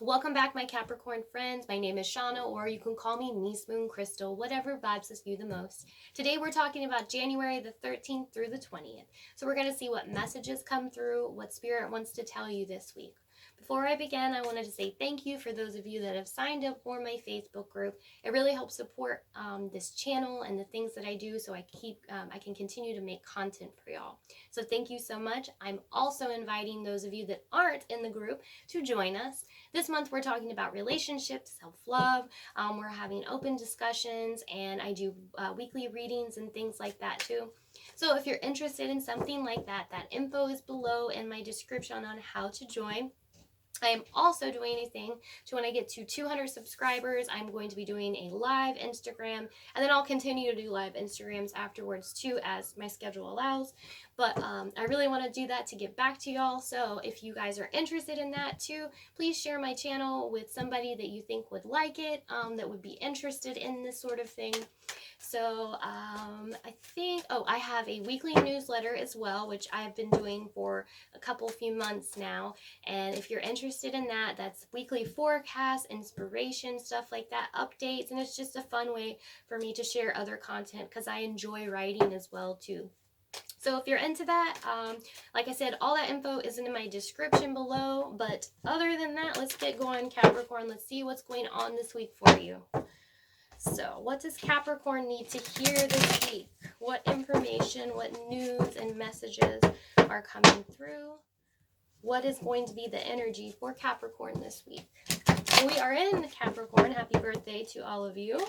Welcome back, my Capricorn friends. My name is Shauna, or you can call me Niece Moon Crystal, whatever vibes you the most. Today we're talking about January the 13th through the 20th. So we're going to see what messages come through, what Spirit wants to tell you this week. Before I begin, I wanted to say thank you for those of you that have signed up for my Facebook group. It really helps support this channel and the things that I do, so I can continue to make content for y'all. So thank you so much. I'm also inviting those of you that aren't in the group to join us. This month we're talking about relationships, self-love. We're having open discussions, and I do weekly readings and things like that too. So if you're interested in something like that, that info is below in my description on how to join. I am also doing a thing to when I get to 200 subscribers, I'm going to be doing a live Instagram, and then I'll continue to do live Instagrams afterwards too as my schedule allows. But I really want to do that to get back to y'all. So if you guys are interested in that too, please share my channel with somebody that you think would like it, that would be interested in this sort of thing. So I have a weekly newsletter as well, which I've been doing for a few months now. And if you're interested in that, that's weekly forecasts, inspiration, stuff like that, updates. And it's just a fun way for me to share other content because I enjoy writing as well too. So if you're into that, like I said, all that info is in my description below. But other than that, let's get going, Capricorn. Let's see what's going on this week for you. So what does Capricorn need to hear this week? What information, what news and messages are coming through? What is going to be the energy for Capricorn this week? So we are in Capricorn. Happy birthday to all of you.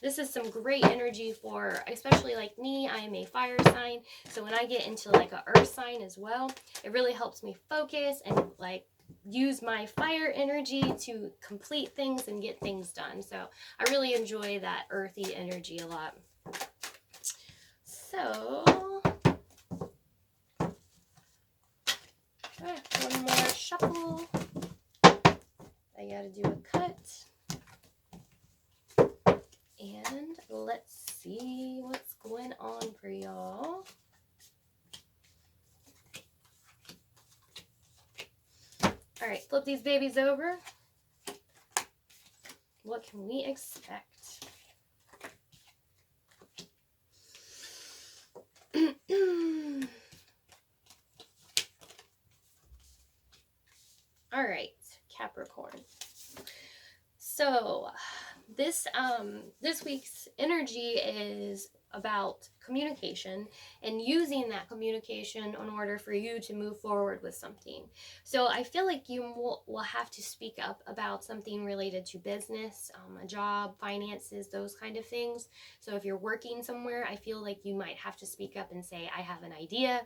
This is some great energy for, especially like me, I am a fire sign. So when I get into like a earth sign as well, it really helps me focus and like use my fire energy to complete things and get things done. So I really enjoy that earthy energy a lot. So one more shuffle. I gotta do a cut. And let's see what's going on for y'all. All right, flip these babies over. What can we expect? All right, Capricorn. So this week's energy is about communication and using that communication in order for you to move forward with something. So I feel like you will have to speak up about something related to business, a job, finances, those kind of things. So if you're working somewhere, I feel like you might have to speak up and say, I have an idea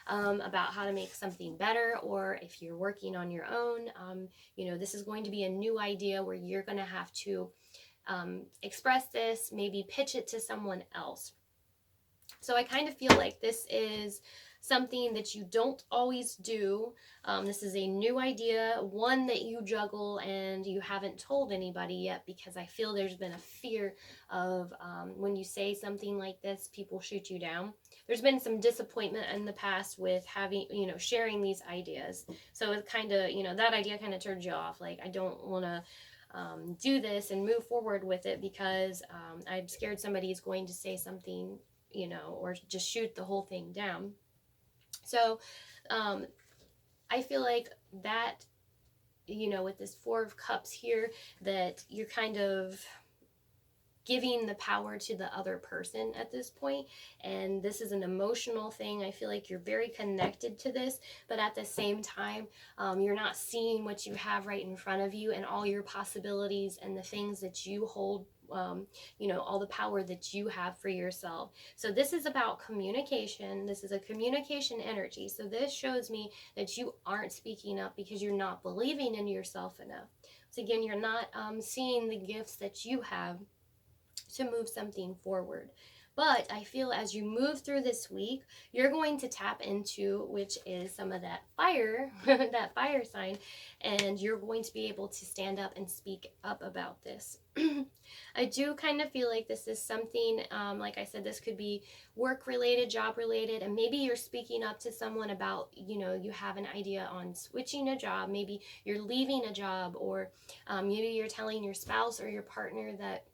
about how to make something better. Or if you're working on your own, this is going to be a new idea where you're going to have to express this, maybe pitch it to someone else. So I kind of feel like this is something that you don't always do. This is a new idea, one that you juggle and you haven't told anybody yet, because I feel there's been a fear of when you say something like this, people shoot you down. There's been some disappointment in the past with having, sharing these ideas. So it kind of, that idea kind of turns you off. Like, I don't want to do this and move forward with it because I'm scared somebody is going to say something, or just shoot the whole thing down. So I feel like that, with this Four of Cups here, that you're kind of giving the power to the other person at this point, and this is an emotional thing. I feel like you're very connected to this, but at the same time, you're not seeing what you have right in front of you and all your possibilities and the things that you hold, all the power that you have for yourself. So this is about communication. This is a communication energy. So this shows me that you aren't speaking up because you're not believing in yourself enough. So again, you're not seeing the gifts that you have to move something forward. But I feel as you move through this week, you're going to tap into, which is some of that fire, that fire sign, and you're going to be able to stand up and speak up about this. I do kind of feel like this is something, like I said, this could be work related, job related, and maybe you're speaking up to someone about, you have an idea on switching a job, maybe you're leaving a job, or maybe you're telling your spouse or your partner that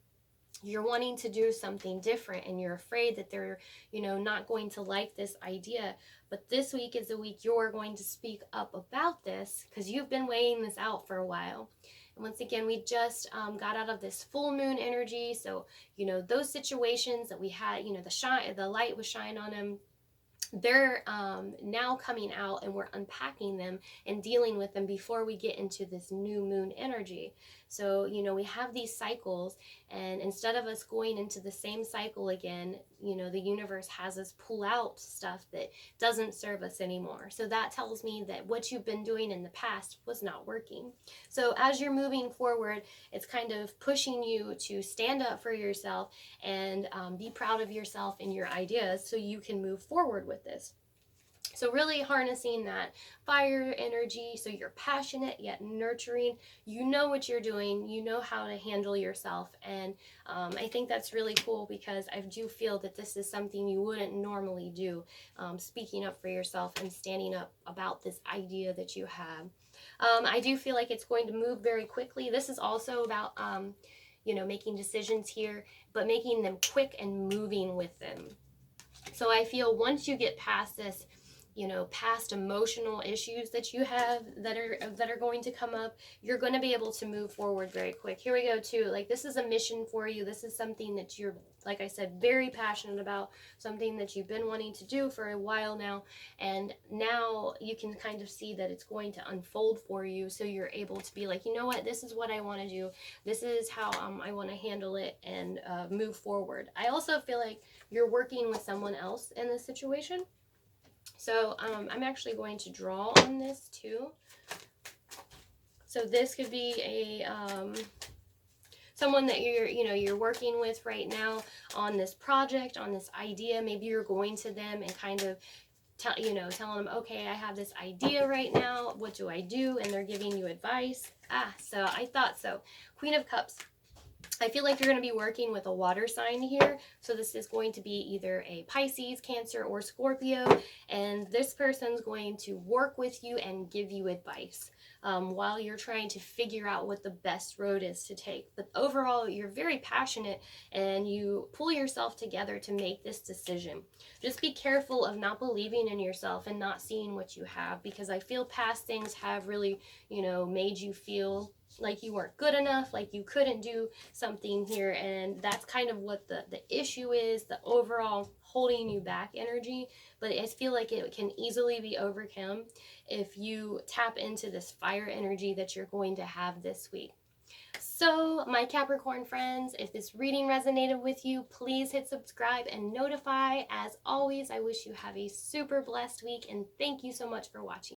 you're wanting to do something different and you're afraid that they're, not going to like this idea. But this week is the week you're going to speak up about this because you've been weighing this out for a while. And once again, we just got out of this full moon energy. So, those situations that we had, the light was shining on them, they're now coming out, and we're unpacking them and dealing with them before we get into this new moon energy. So, we have these cycles, and instead of us going into the same cycle again, the universe has us pull out stuff that doesn't serve us anymore. So that tells me that what you've been doing in the past was not working. So as you're moving forward, it's kind of pushing you to stand up for yourself and be proud of yourself and your ideas so you can move forward with this. So really harnessing that fire energy, so you're passionate yet nurturing, you know what you're doing, you know how to handle yourself, and I think that's really cool because I do feel that this is something you wouldn't normally do, speaking up for yourself and standing up about this idea that you have. I do feel like it's going to move very quickly. This is also about making decisions here, but making them quick and moving with them. So I feel once you get past this, past emotional issues that you have that are going to come up, you're going to be able to move forward very quick. Here we go too. Like, this is a mission for you. This is something that you're, like I said, very passionate about, something that you've been wanting to do for a while now, and now you can kind of see that it's going to unfold for you, so you're able to be like, you know what, this is what I want to do, this is how I want to handle it, and move forward. I also feel like you're working with someone else in this situation. So I'm actually going to draw on this too. So this could be a someone that you're working with right now on this project, on this idea. Maybe you're going to them and kind of telling them, okay, I have this idea right now. What do I do? And they're giving you advice. So I thought so. Queen of Cups. I feel like you're going to be working with a water sign here. So this is going to be either a Pisces, Cancer, or Scorpio. And this person's going to work with you and give you advice while you're trying to figure out what the best road is to take. But overall, you're very passionate and you pull yourself together to make this decision. Just be careful of not believing in yourself and not seeing what you have, because I feel past things have really, made you feel like you weren't good enough, like you couldn't do something here, and that's kind of what the issue is, the overall holding you back energy. But I feel like it can easily be overcome if you tap into this fire energy that you're going to have this week. So my Capricorn friends, if this reading resonated with you, please hit subscribe and notify. As always, I wish you have a super blessed week, and thank you so much for watching.